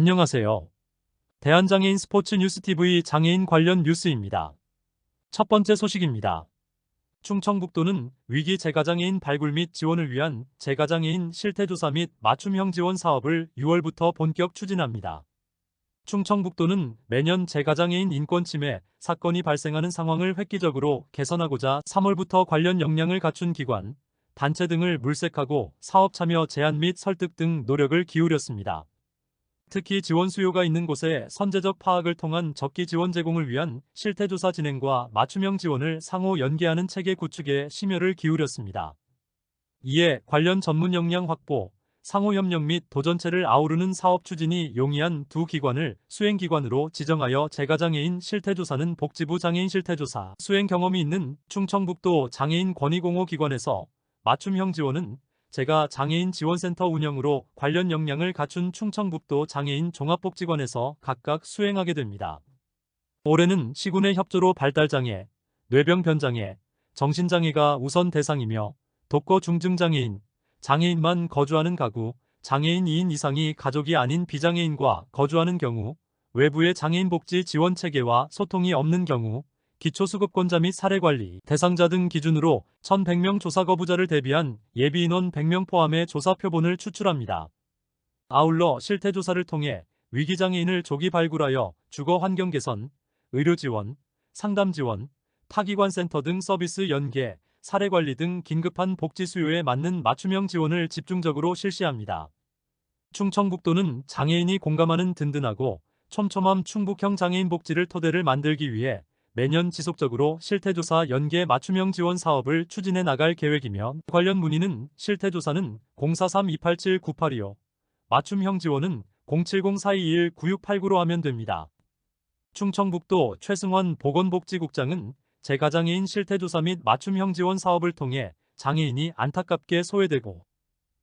안녕하세요. 대한장애인 스포츠 뉴스TV 장애인 관련 뉴스입니다. 첫 번째 소식입니다. 충청북도는 위기 재가장애인 발굴 및 지원을 위한 재가장애인 실태조사 및 맞춤형 지원 사업을 6월부터 본격 추진합니다. 충청북도는 매년 재가장애인 인권 침해 사건이 발생하는 상황을 획기적으로 개선하고자 3월부터 관련 역량을 갖춘 기관, 단체 등을 물색하고 사업 참여 제안 및 설득 등 노력을 기울였습니다. 특히 지원 수요가 있는 곳에 선제적 파악을 통한 적기 지원 제공을 위한 실태조사 진행과 맞춤형 지원을 상호 연계하는 체계 구축에 심혈을 기울였습니다. 이에 관련 전문 역량 확보, 상호 협력 및 도전체를 아우르는 사업 추진이 용이한 두 기관을 수행기관으로 지정하여 재가장애인 실태조사는 복지부 장애인 실태조사 수행 경험이 있는 충청북도 장애인 권익공호기관에서, 맞춤형 지원은 재가장애인 지원센터 운영으로 관련 역량을 갖춘 충청북도 장애인 종합복지관에서 각각 수행하게 됩니다. 올해는 시군의 협조로 발달장애, 뇌병변장애, 정신장애가 우선 대상이며 독거 중증장애인, 장애인만 거주하는 가구, 장애인 2인 이상이 가족이 아닌 비장애인과 거주하는 경우, 외부의 장애인 복지 지원 체계와 소통이 없는 경우, 기초수급권자 및 사례관리 대상자 등 기준으로 1,100명 조사 거부자를 대비한 예비인원 100명 포함의 조사 표본을 추출합니다. 아울러 실태조사를 통해 위기장애인을 조기 발굴하여 주거 환경 개선, 의료 지원, 상담 지원, 타기관 센터 등 서비스 연계, 사례관리 등 긴급한 복지 수요에 맞는 맞춤형 지원을 집중적으로 실시합니다. 충청북도는 장애인이 공감하는 든든하고 촘촘함 충북형 장애인 복지를 토대를 만들기 위해 매년 지속적으로 실태조사 연계 맞춤형 지원 사업을 추진해 나갈 계획이며, 관련 문의는 실태조사는 043-287-9825, 맞춤형 지원은 070-4221-9689로 하면 됩니다. 충청북도 최승환 보건복지국장은 재가장애인 실태조사 및 맞춤형 지원 사업을 통해 장애인이 안타깝게 소외되고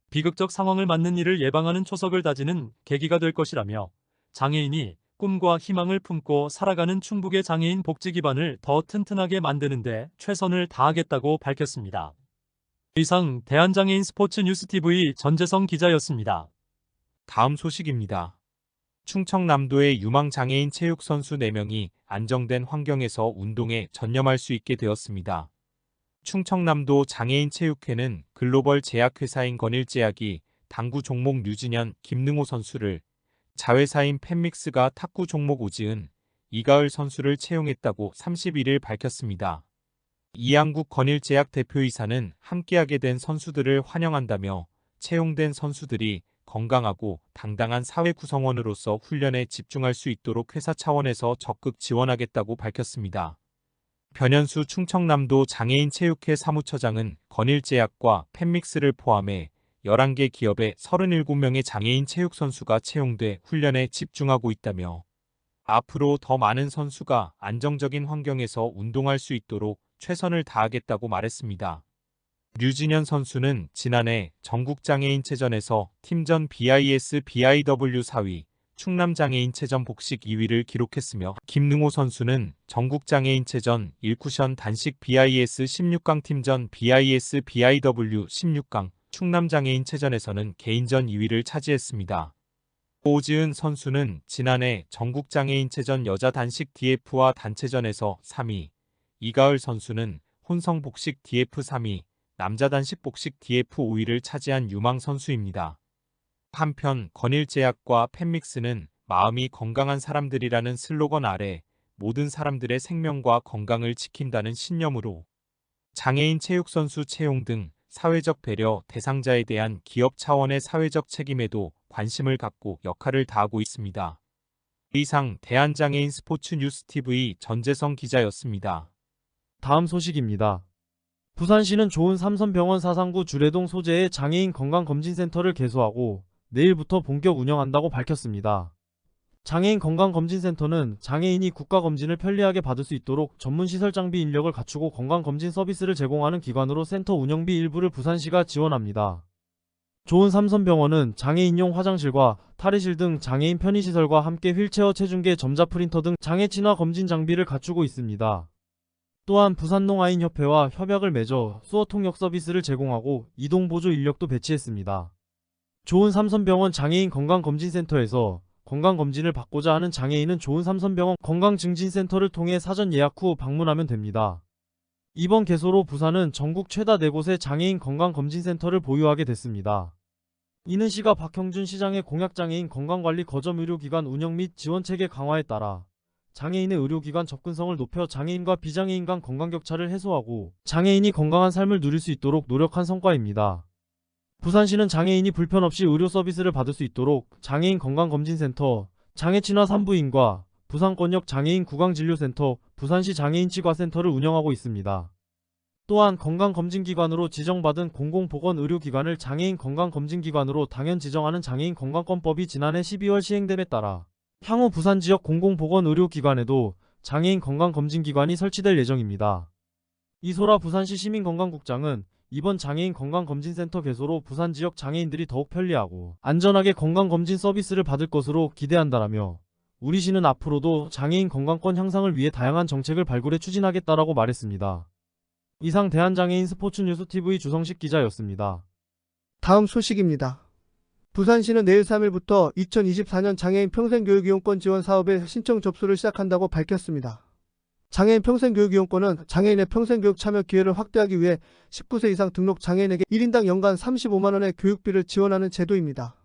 비극적 상황을 맞는 일을 예방하는 초석을 다지는 계기가 될 것이라며, 장애인이 꿈과 희망을 품고 살아가는 충북의 장애인 복지 기반을 더 튼튼하게 만드는 데 최선을 다하겠다고 밝혔습니다. 이상 대한장애인 스포츠 뉴스TV 전재성 기자였습니다. 다음 소식입니다. 충청남도의 유망장애인 체육선수 4명이 안정된 환경에서 운동에 전념할 수 있게 되었습니다. 충청남도 장애인체육회는 글로벌 제약회사인 건일제약이 당구 종목 류진현, 김능호 선수를, 자회사인 팬믹스가 탁구 종목 오지은, 이가을 선수를 채용했다고 31일 밝혔습니다. 이양국 건일제약 대표이사는 함께하게 된 선수들을 환영한다며 채용된 선수들이 건강하고 당당한 사회 구성원으로서 훈련에 집중할 수 있도록 회사 차원에서 적극 지원하겠다고 밝혔습니다. 변현수 충청남도 장애인체육회 사무처장은 건일제약과 팬믹스를 포함해 11개 기업에 37명의 장애인 체육선수가 채용돼 훈련에 집중하고 있다며, 앞으로 더 많은 선수가 안정적인 환경에서 운동할 수 있도록 최선을 다하겠다고 말했습니다. 류진현 선수는 지난해 전국장애인체전에서 팀전 BIS-BIW 4위, 충남장애인체전 복식 2위를 기록했으며, 김능호 선수는 전국장애인체전 1쿠션 단식 BIS 16강 팀전 BIS-BIW 16강, 충남장애인체전에서는 개인전 2위를 차지했습니다. 오지은 선수는 지난해 전국장애인체전 여자 단식 DF와 단체전에서 3위, 이가을 선수는 혼성 복식 DF 3위, 남자 단식 복식 DF 5위를 차지한 유망 선수입니다. 한편 건일제약과 팬믹스는 마음이 건강한 사람들이라는 슬로건 아래 모든 사람들의 생명과 건강을 지킨다는 신념으로 장애인 체육선수 채용 등 사회적 배려 대상자에 대한 기업 차원의 사회적 책임에도 관심을 갖고 역할을 다하고 있습니다. 이상 대한장애인 스포츠 뉴스TV 전재성 기자였습니다. 다음 소식입니다. 부산시는 좋은 삼선병원 사상구 주례동 소재의 장애인 건강검진센터를 개소하고 내일부터 본격 운영한다고 밝혔습니다. 장애인 건강검진센터는 장애인이 국가검진을 편리하게 받을 수 있도록 전문시설 장비 인력을 갖추고 건강검진 서비스를 제공하는 기관으로 센터 운영비 일부를 부산시가 지원합니다. 좋은 삼선병원은 장애인용 화장실과 탈의실 등 장애인 편의시설과 함께 휠체어 체중계 점자 프린터 등 장애 친화 검진 장비를 갖추고 있습니다. 또한 부산농아인협회와 협약을 맺어 수어 통역 서비스를 제공하고 이동보조 인력도 배치했습니다. 좋은 삼선병원 장애인 건강검진센터에서 건강검진을 받고자 하는 장애인은 좋은 삼성병원 건강증진센터를 통해 사전 예약 후 방문하면 됩니다. 이번 개소로 부산은 전국 최다 4곳의 장애인 건강검진센터를 보유하게 됐습니다. 이는 시가 박형준 시장의 공약장애인 건강관리 거점 의료기관 운영 및 지원체계 강화에 따라 장애인의 의료기관 접근성을 높여 장애인과 비장애인 간 건강격차를 해소하고 장애인이 건강한 삶을 누릴 수 있도록 노력한 성과입니다. 부산시는 장애인이 불편 없이 의료 서비스를 받을 수 있도록 장애인 건강검진센터, 장애친화 산부인과 부산권역 장애인 구강진료센터, 부산시 장애인 치과센터를 운영하고 있습니다. 또한 건강검진기관으로 지정받은 공공보건의료기관을 장애인 건강검진기관으로 당연 지정하는 장애인 건강권법이 지난해 12월 시행됨에 따라 향후 부산 지역 공공보건의료기관에도 장애인 건강검진기관이 설치될 예정입니다. 이소라 부산시 시민건강국장은 이번 장애인 건강검진센터 개소로 부산 지역 장애인들이 더욱 편리하고 안전하게 건강검진 서비스를 받을 것으로 기대한다라며 우리 시는 앞으로도 장애인 건강권 향상을 위해 다양한 정책을 발굴해 추진하겠다라고 말했습니다. 이상 대한장애인 스포츠뉴스TV 주성식 기자였습니다. 다음 소식입니다. 부산시는 내일 3일부터 2024년 장애인 평생교육이용권 지원 사업의 신청 접수를 시작한다고 밝혔습니다. 장애인 평생교육이용권은 장애인의 평생교육 참여 기회를 확대하기 위해 19세 이상 등록 장애인에게 1인당 연간 35만원의 교육비를 지원하는 제도입니다.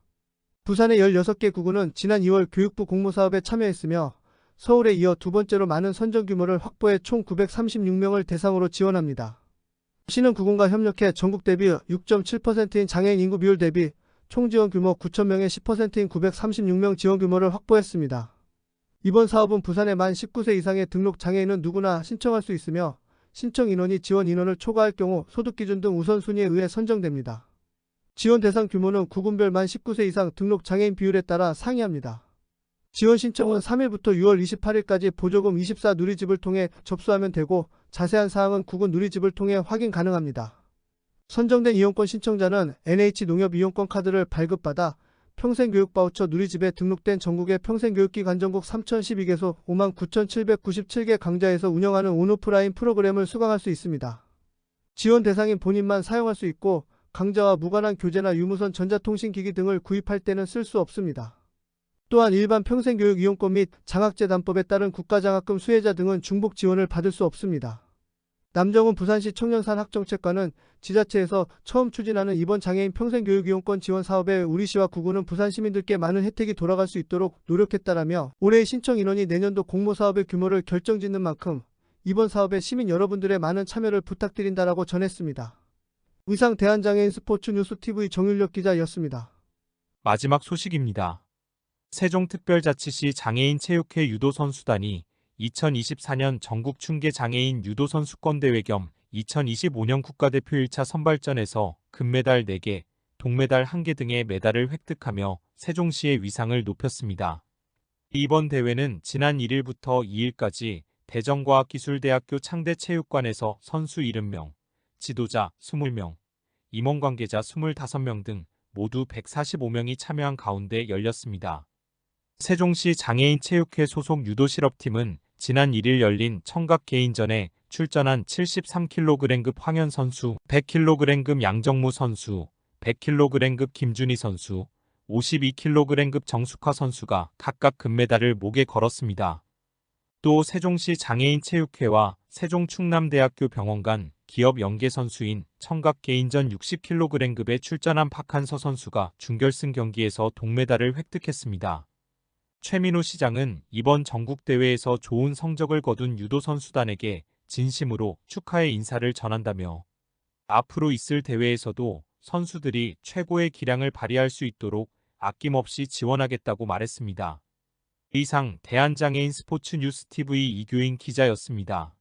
부산의 16개 구군은 지난 2월 교육부 공모사업에 참여했으며 서울에 이어 두 번째로 많은 선정 규모를 확보해 총 936명을 대상으로 지원합니다. 시는 구군과 협력해 전국 대비 6.7%인 장애인 인구 비율 대비 총 지원 규모 9,000명의 10%인 936명 지원 규모를 확보했습니다. 이번 사업은 부산의 만 19세 이상의 등록 장애인은 누구나 신청할 수 있으며 신청 인원이 지원 인원을 초과할 경우 소득기준 등 우선순위에 의해 선정됩니다. 지원 대상 규모는 구군별 만 19세 이상 등록 장애인 비율에 따라 상이합니다. 지원 신청은 3일부터 6월 28일까지 보조금 24 누리집을 통해 접수하면 되고 자세한 사항은 구군 누리집을 통해 확인 가능합니다. 선정된 이용권 신청자는 NH농협 이용권 카드를 발급받아 평생교육바우처 누리집에 등록된 전국의 평생교육기 관전국 3012개소 59,797개 강좌에서 운영하는 온오프라인 프로그램을 수강할 수 있습니다. 지원 대상인 본인만 사용할 수 있고 강좌와 무관한 교재나 유무선 전자통신기기 등을 구입할 때는 쓸 수 없습니다. 또한 일반 평생교육 이용권 및 장학재단법에 따른 국가장학금 수혜자 등은 중복 지원을 받을 수 없습니다. 남정훈 부산시 청년산학정책관은 지자체에서 처음 추진하는 이번 장애인 평생교육이용권 지원 사업에 우리시와 구군은 부산 시민들께 많은 혜택이 돌아갈 수 있도록 노력했다라며 올해의 신청 인원이 내년도 공모사업의 규모를 결정짓는 만큼 이번 사업에 시민 여러분들의 많은 참여를 부탁드린다라고 전했습니다. 이상 대한장애인 스포츠뉴스TV 정윤력 기자였습니다. 마지막 소식입니다. 세종특별자치시 장애인 체육회 유도선수단이 2024년 전국 충계 장애인 유도선수권대회 겸 2025년 국가대표 1차 선발전에서 금메달 4개, 동메달 1개 등의 메달을 획득하며 세종시의 위상을 높였습니다. 이번 대회는 지난 1일부터 2일까지 대전과학기술대학교 창대체육관에서 선수 70명, 지도자 20명, 임원 관계자 25명 등 모두 145명이 참여한 가운데 열렸습니다. 세종시 장애인체육회 소속 유도실업팀은 지난 1일 열린 청각 개인전에 출전한 73kg급 황현 선수, 100kg급 양정무 선수, 100kg급 김준희 선수, 52kg급 정숙화 선수가 각각 금메달을 목에 걸었습니다. 또 세종시 장애인체육회와 세종충남대학교 병원 간 기업 연계 선수인 청각 개인전 60kg급에 출전한 박한서 선수가 준결승 경기에서 동메달을 획득했습니다. 최민호 시장은 이번 전국대회에서 좋은 성적을 거둔 유도선수단에게 진심으로 축하의 인사를 전한다며 앞으로 있을 대회에서도 선수들이 최고의 기량을 발휘할 수 있도록 아낌없이 지원하겠다고 말했습니다. 이상 대한장애인 스포츠뉴스TV 이규인 기자였습니다.